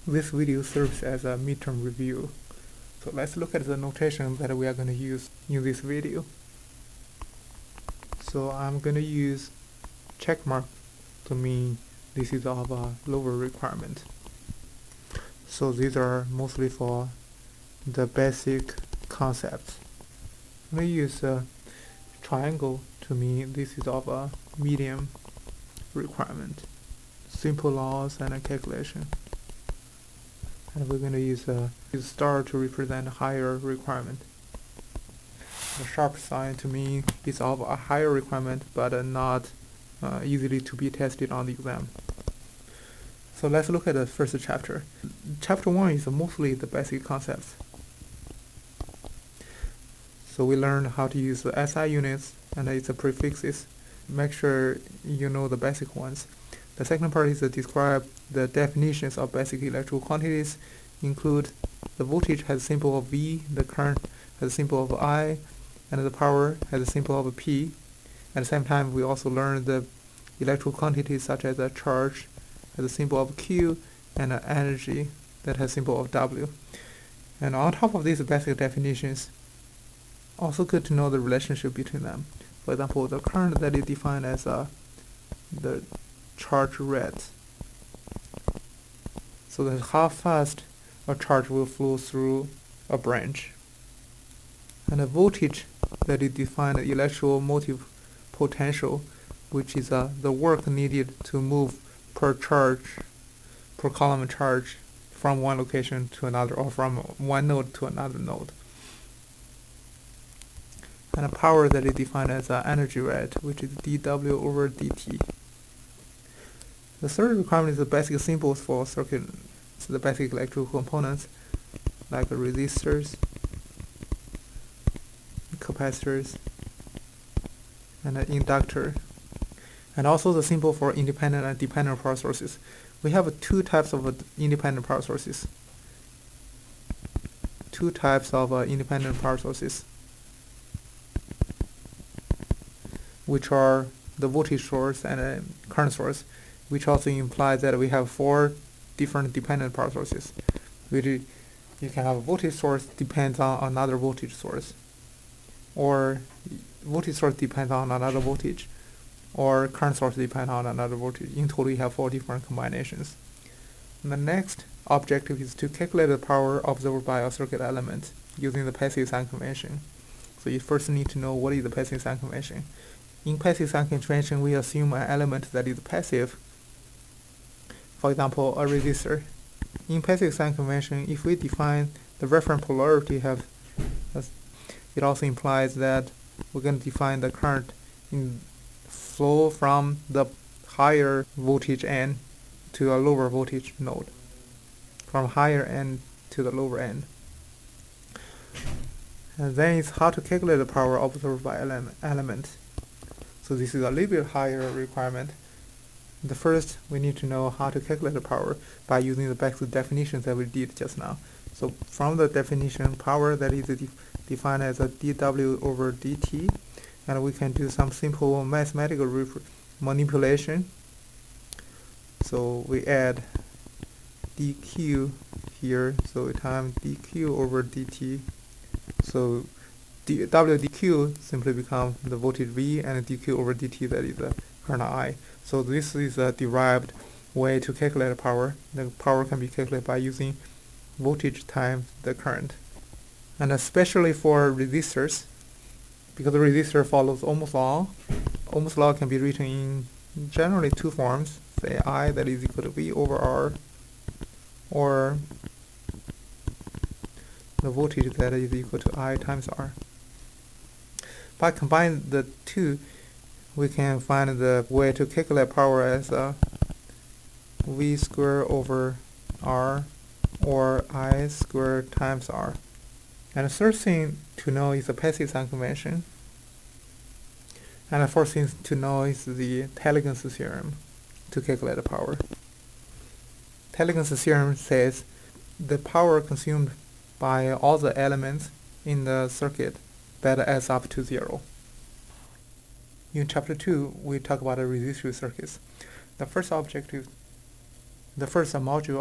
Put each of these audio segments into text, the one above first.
This video serves as a midterm review. So let's look at the notation that we are going to use in this video. So I'm going to use check mark to mean this is of a lower requirement. So these are mostly for the basic concepts. I'm going to use a triangle to mean this is of a medium requirement. Simple laws and a calculation. And we're going to use a star to represent a higher requirement. The sharp sign to mean it's of a higher requirement but not easily to be tested on the exam. So let's look at the first chapter. Chapter 1 is mostly the basic concepts. So we learned how to use the SI units and its prefixes. Make sure you know the basic ones. The second part is to describe the definitions of basic electrical quantities, include the voltage has a symbol of V, the current has a symbol of I, and the power has a symbol of P. At the same time, we also learned the electrical quantities such as a charge has a symbol of Q, and an energy that has a symbol of W. And on top of these basic definitions, also good to know the relationship between them. For example, the current that is defined as the charge rate. So that's how fast a charge will flow through a branch. And the voltage that is defined as electromotive potential, which is the work needed to move per column charge from one location to another, or from one node to another node. And the power that is defined as energy rate, which is dW over dt. The third requirement is the basic symbols for circuit, so the basic electrical components like resistors, capacitors, and an inductor. And also the symbol for independent and dependent power sources. We have two types of independent power sources. Which are the voltage source and a current source, which also implies that we have four different dependent power sources. You can have a voltage source depends on another voltage source, or voltage source depends on another voltage, or current source depends on another voltage. In total, you have four different combinations. And the next objective is to calculate the power observed by a circuit element using the passive sign convention. So you first need to know what is the passive sign convention. In passive sign convention, we assume an element that is passive. For example, a resistor. In passive sign convention, if we define the reference polarity, it also implies that we're going to define the current in flow from the higher voltage end to a lower voltage node, from higher end to the lower end. And then it's how to calculate the power observed by element. So this is a little bit higher requirement. The first, we need to know how to calculate the power by using the basic definitions that we did just now. So from the definition, power that is defined as a dW over dt, and we can do some simple mathematical manipulation. So we add dq here, so we times dq over dt. So W dq simply becomes the voltage V, and dq over dt, that is the current I. So this is a derived way to calculate the power. The power can be calculated by using voltage times the current. And especially for resistors, because the resistor follows Ohm's law. Ohm's law can be written in generally two forms, say I that is equal to V over R, or the voltage that is equal to I times R. By combining the two, we can find the way to calculate power as V squared over R, or I squared times R. And the third thing to know is the passive sign convention. And the fourth thing to know is the Telegraph theorem to calculate the power. Telegraph theorem says the power consumed by all the elements in the circuit that adds up to 0. In chapter 2, we talk about the resistive circuits. The first module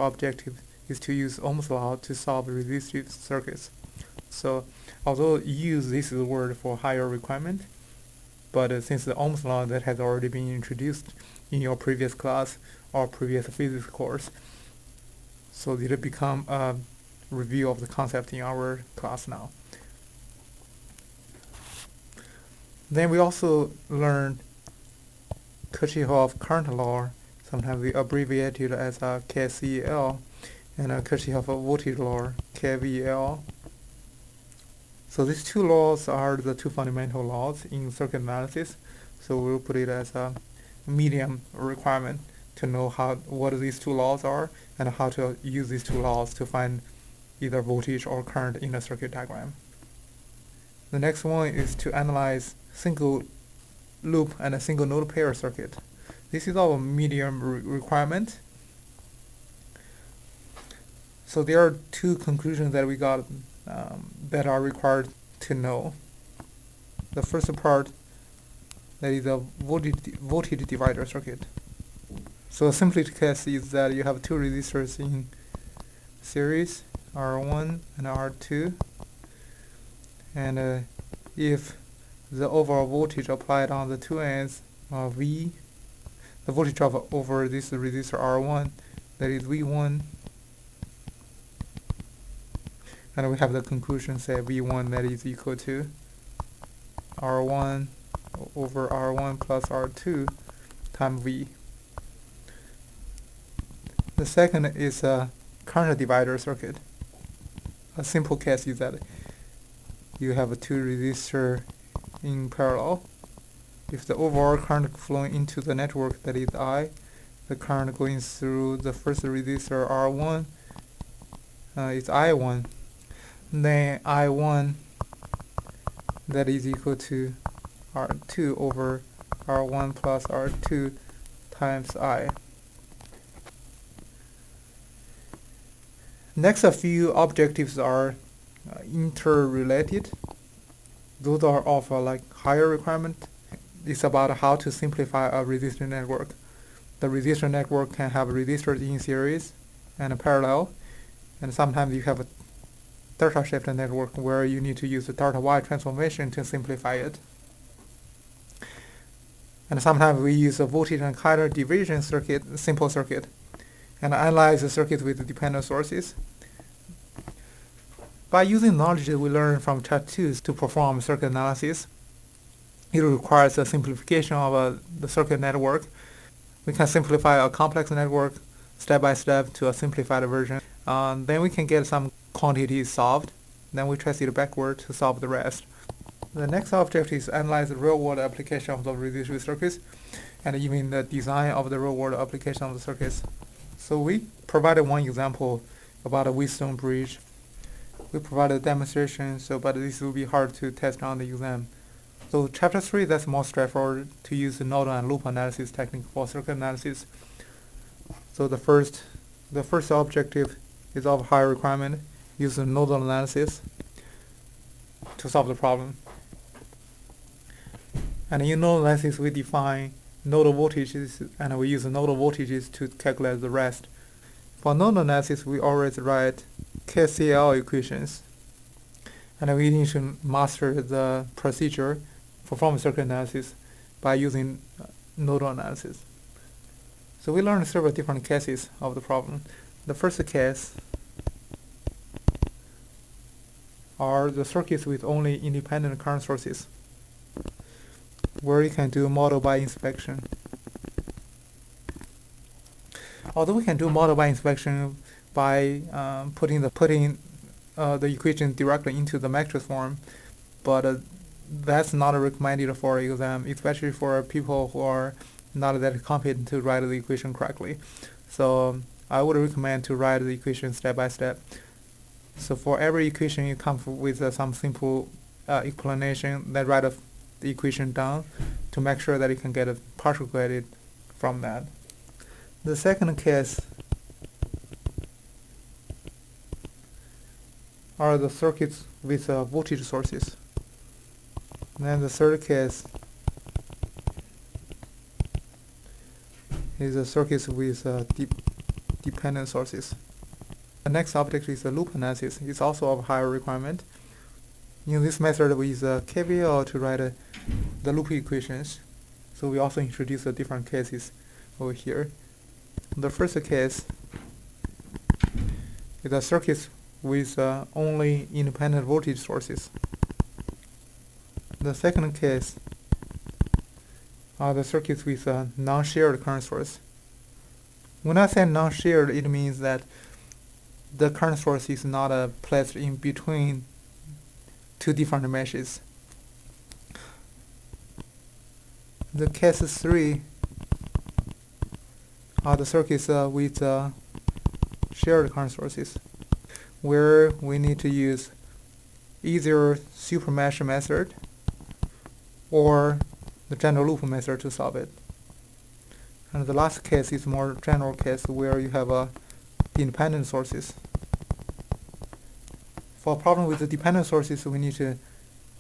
objective is to use Ohm's law to solve resistive circuits. So although you use this word for higher requirement, but since the Ohm's law that has already been introduced in your previous class or previous physics course, so it become a review of the concept in our class now. Then we also learned Kirchhoff current law. Sometimes we abbreviate it as KCL, and Kirchhoff voltage law, KVL. So these two laws are the two fundamental laws in circuit analysis. So we'll put it as a medium requirement to know what these two laws are and how to use these two laws to find either voltage or current in a circuit diagram. The next one is to analyze single loop and a single node pair circuit. This is our medium requirement. So there are two conclusions that we got that are required to know. The first part, that is a voltage divider circuit. So a simplest case is that you have two resistors in series, R1 and R2, and if the overall voltage applied on the two ends are V, the voltage drop over this resistor R1, that is V1, and we have the conclusion say V1 that is equal to R1 over R1 plus R2 times V. The second is a current divider circuit. A simple case is that you have two resistors in parallel. If the overall current flowing into the network, that is I, the current going through the first resistor R1 is I1, then I1 that is equal to R2 over R1 plus R2 times I. Next, a few objectives are interrelated. Those are of higher requirement. It's about how to simplify a resistor network. The resistor network can have resistors in series and parallel, and sometimes you have a delta shift network where you need to use the delt-why transformation to simplify it. And sometimes we use a voltage and current division circuit, simple circuit, and analyze the circuit with dependent sources. By using knowledge that we learned from Chapter 2 to perform circuit analysis, it requires a simplification of the circuit network. We can simplify a complex network step by step to a simplified version. Then we can get some quantities solved. Then we trace it backward to solve the rest. The next objective is analyze the real-world application of the resistive circuits and even the design of the real-world application of the circuits. So we provided one example about a Wheatstone bridge. We provided a demonstration, but this will be hard to test on the exam. So Chapter 3, that's more straightforward to use the nodal and loop analysis technique for circuit analysis. So the first objective is of high requirement, use the nodal analysis to solve the problem. And in nodal analysis, we define nodal voltages, and we use the nodal voltages to calculate the rest. For nodal analysis, we always write KCL equations, and we need to master the procedure for perform circuit analysis by using nodal analysis. So we learned several different cases of the problem. The first case are the circuits with only independent current sources, where you can do model by inspection. Although we can do model by inspection by putting the equation directly into the matrix form, but that's not recommended for exam, especially for people who are not that competent to write the equation correctly. So I would recommend to write the equation step by step. So for every equation, you come with some simple explanation, then write the equation down to make sure that you can get a partial credit from that. The second case are the circuits with voltage sources. Then the third case is the circuits with dependent sources. The next object is the loop analysis. It's also of higher requirement. In this method, we use KVL to write the loop equations. So we also introduce the different cases over here. The first case is a circuit with only independent voltage sources. The second case are the circuits with a non-shared current source. When I say non-shared, it means that the current source is not placed in between two different meshes. The case 3 are the circuits with shared current sources, where we need to use either supermesh method or the general loop method to solve it. And the last case is more general case where you have the independent sources. For a problem with the dependent sources, we need to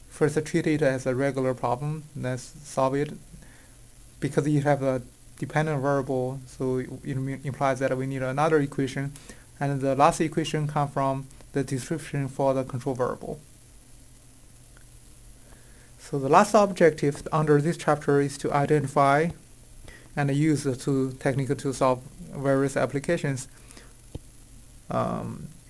first treat it as a regular problem, then solve it. Because you have a dependent variable, so it implies that we need another equation, and the last equation comes from the description for the control variable. So the last objective under this chapter is to identify and use the technique to solve various applications.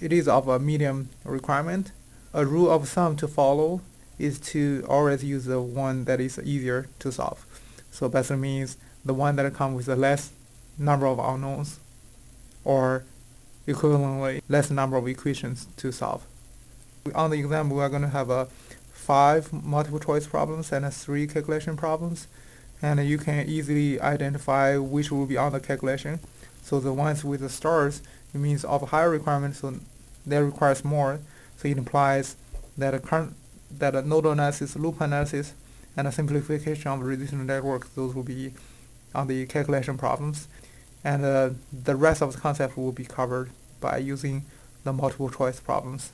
It is of a medium requirement. A rule of thumb to follow is to always use the one that is easier to solve. So basically means the one that comes with the less number of unknowns, or equivalently less number of equations to solve. On the exam, we are going to have 5 multiple choice problems and 3 calculation problems, and you can easily identify which will be on the calculation. So the ones with the stars, it means of higher requirement, so that requires more. So it implies that a nodal analysis, loop analysis, and a simplification of the resistor network, those will be on the calculation problems. And the rest of the concept will be covered by using the multiple choice problems.